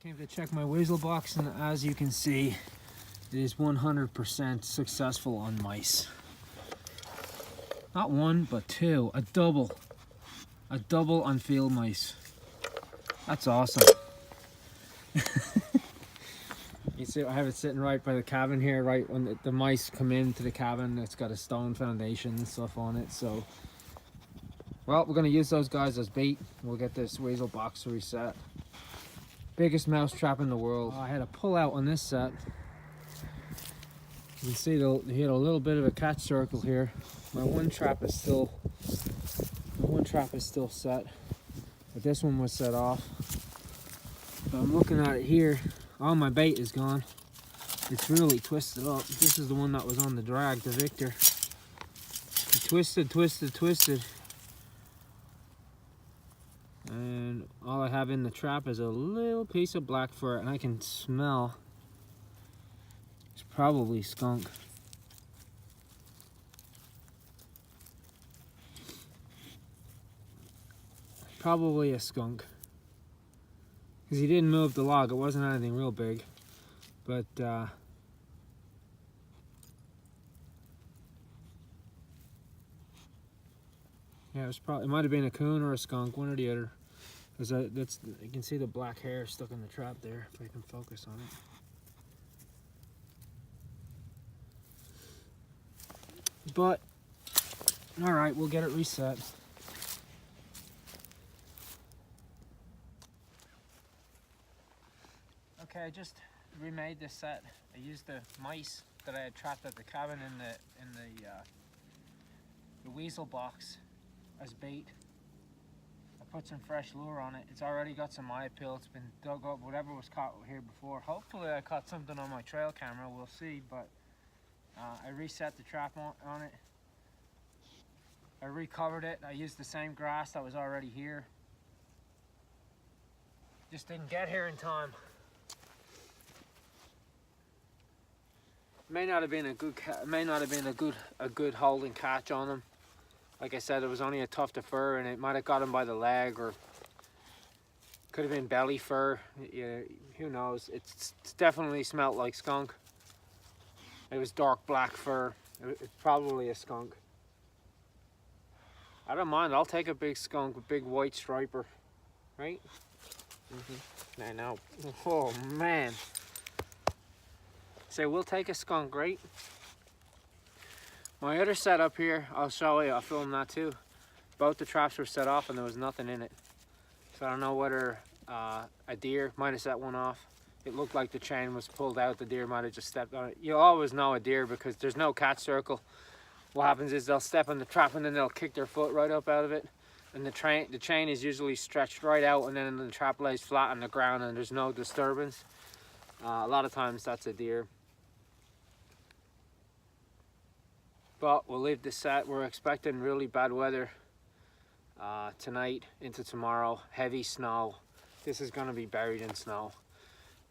came to check my weasel box, and as you can see, it is 100% successful on mice. Not one, but two. A double on field mice. That's awesome. You see, I have it sitting right by the cabin here, right when the mice come into the cabin. It's got a stone foundation and stuff on it. So, well, we're gonna use those guys as bait. We'll get this weasel box reset. Biggest mouse trap in the world. I had a pull out on this set. You can see he had a little bit of a catch circle here. My one trap is still set, but this one was set off. But I'm looking at it here. All my bait is gone. It's really twisted up. This is the one that was on the drag, the Victor. It twisted. And all I have in the trap is a little piece of black fur, and I can smell it's probably skunk. Probably a skunk. Because he didn't move the log. It wasn't anything real big. But yeah, it might have been a coon or a skunk, one or the other. Because you can see the black hair stuck in the trap there, if I can focus on it. But, alright, we'll get it reset. Okay, I just remade this set. I used the mice that I had trapped at the cabin in the weasel box as bait. I put some fresh lure on it. It's already got some eye appeal. It's been dug up, whatever was caught here before. Hopefully I caught something on my trail camera, we'll see, but I reset the trap on it. I recovered it. I used the same grass that was already here. Just didn't get here in time. May not have been a good holding catch on him. Like I said, it was only a tuft of fur, and it might have got him by the leg, or could have been belly fur. Yeah, who knows? It's definitely smelled like skunk. It was dark black fur. It's probably a skunk. I don't mind. I'll take a big skunk, a big white striper, right? I know. Oh man. So we'll take a skunk, right? My other setup here, I'll show you, I'll film that too. Both the traps were set off and there was nothing in it. So I don't know whether a deer might have set one off. It looked like the chain was pulled out, the deer might have just stepped on it. You'll always know a deer because there's no catch circle. What happens is they'll step on the trap and then they'll kick their foot right up out of it. And the chain is usually stretched right out, and then the trap lays flat on the ground and there's no disturbance. A lot of times that's a deer. But we'll leave this set. We're expecting really bad weather tonight into tomorrow. Heavy snow. This is going to be buried in snow.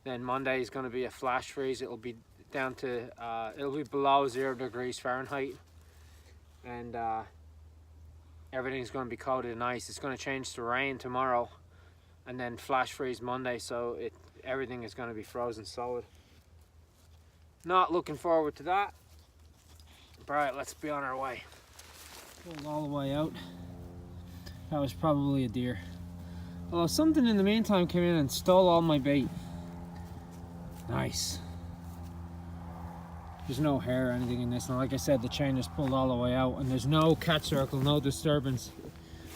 Then Monday is going to be a flash freeze. It'll be down to it'll be below 0 degrees Fahrenheit, and everything's going to be coated in ice. It's going to change to rain tomorrow, and then flash freeze Monday. So everything is going to be frozen solid. Not looking forward to that. Alright, let's be on our way. Pulled all the way out. That was probably a deer. Although something in the meantime came in and stole all my bait. Nice. There's no hair or anything in this. And like I said, the chain is pulled all the way out, and there's no catch circle, no disturbance.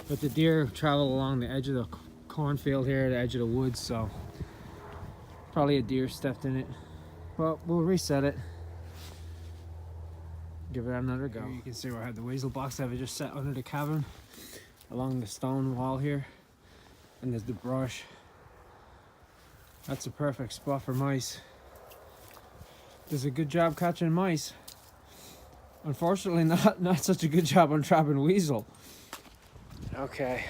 But the deer travel along the edge of the cornfield here, the edge of the woods, so probably a deer stepped in it. But we'll reset it. Give it another go. Here you can see where I have the weasel box. I have it just set under the cabin along the stone wall here, and there's the brush. That's a perfect spot for mice. Does a good job catching mice. Unfortunately, not such a good job on trapping weasel. Okay,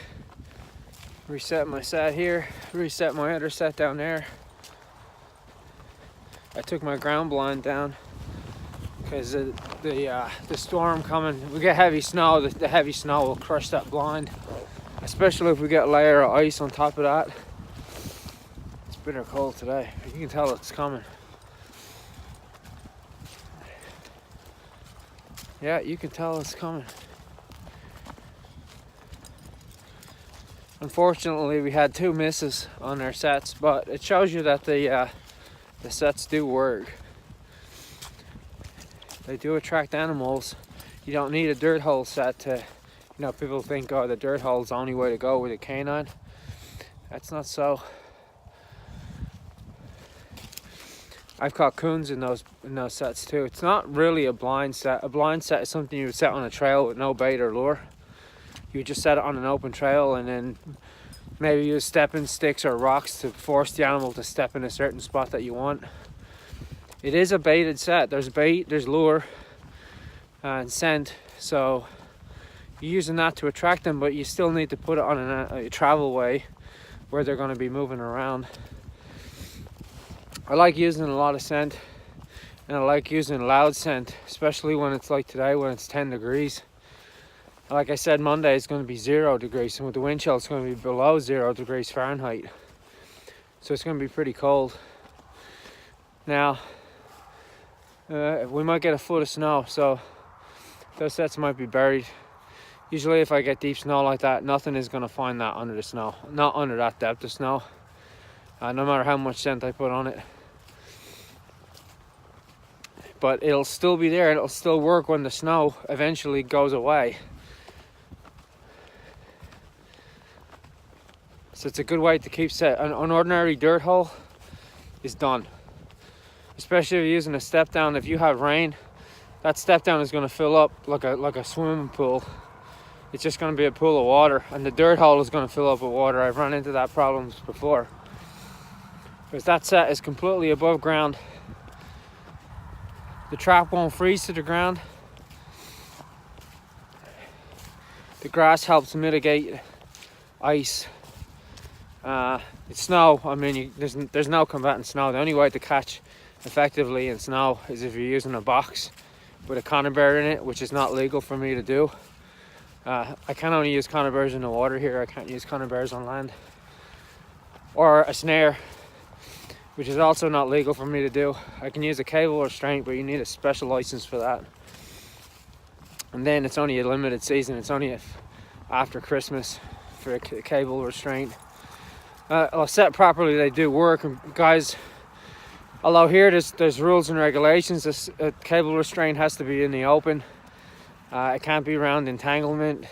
reset my set here, reset my other set down there. I took my ground blind down because the storm coming. We get heavy snow. The heavy snow will crush that blind, especially if we get a layer of ice on top of that. It's bitter cold today. You can tell it's coming. Yeah, you can tell it's coming. Unfortunately, we had 2 misses on our sets, but it shows you that the sets do work. They do attract animals. You don't need a dirt hole set to, you know, people think, oh, the dirt hole's the only way to go with a canine. That's not so. I've caught coons in those sets too. It's not really a blind set. A blind set is something you would set on a trail with no bait or lure. You would just set it on an open trail and then maybe use stepping sticks or rocks to force the animal to step in a certain spot that you want. It is a baited set. There's bait, there's lure, and scent. So you're using that to attract them, but you still need to put it on a travel way where they're going to be moving around. I like using a lot of scent, and I like using loud scent, especially when it's like today when it's 10 degrees. Like I said, Monday is going to be 0 degrees, and with the wind chill it's going to be below 0 degrees Fahrenheit. So it's going to be pretty cold. Now, we might get a foot of snow, so those sets might be buried. Usually if I get deep snow like that, nothing is going to find that under the snow. Not under that depth of snow, no matter how much scent I put on it. But it'll still be there, it'll still work when the snow eventually goes away. So it's a good way to keep set. An ordinary dirt hole is done. Especially if you're using a step down. If you have rain, that step down is going to fill up like a swimming pool. It's just going to be a pool of water, and the dirt hole is going to fill up with water. I've run into that problem before. Because that set is completely above ground. The trap won't freeze to the ground. The grass helps mitigate ice. It's snow. I mean, there's no combating snow. The only way to catch effectively in snow is if you're using a box with a conibear in it, which is not legal for me to do. I can only use conibears in the water here. I can't use conibears on land. Or a snare, which is also not legal for me to do. I can use a cable restraint, but you need a special license for that. And then it's only a limited season. It's only after Christmas for a cable restraint. Set properly, they do work. And guys, although here there's rules and regulations, a cable restraint has to be in the open. It can't be around entanglement.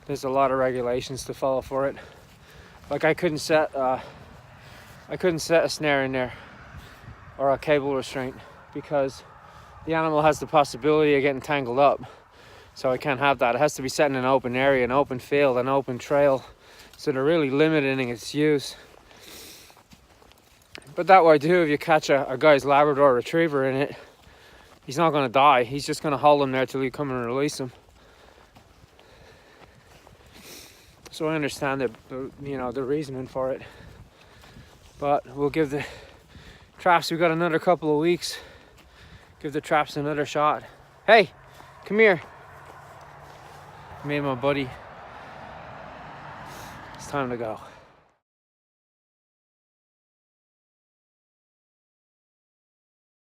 There's a lot of regulations to follow for it. Like I couldn't set a snare in there or a cable restraint because the animal has the possibility of getting tangled up. So I can't have that. It has to be set in an open area, an open field, an open trail. So they're really limiting its use. But that way too, if you catch a guy's Labrador Retriever in it, he's not going to die. He's just going to hold him there till you come and release him. So I understand the reasoning for it. But we'll give the traps, we've got another couple of weeks. Give the traps another shot. Hey, come here. Me and my buddy. It's time to go.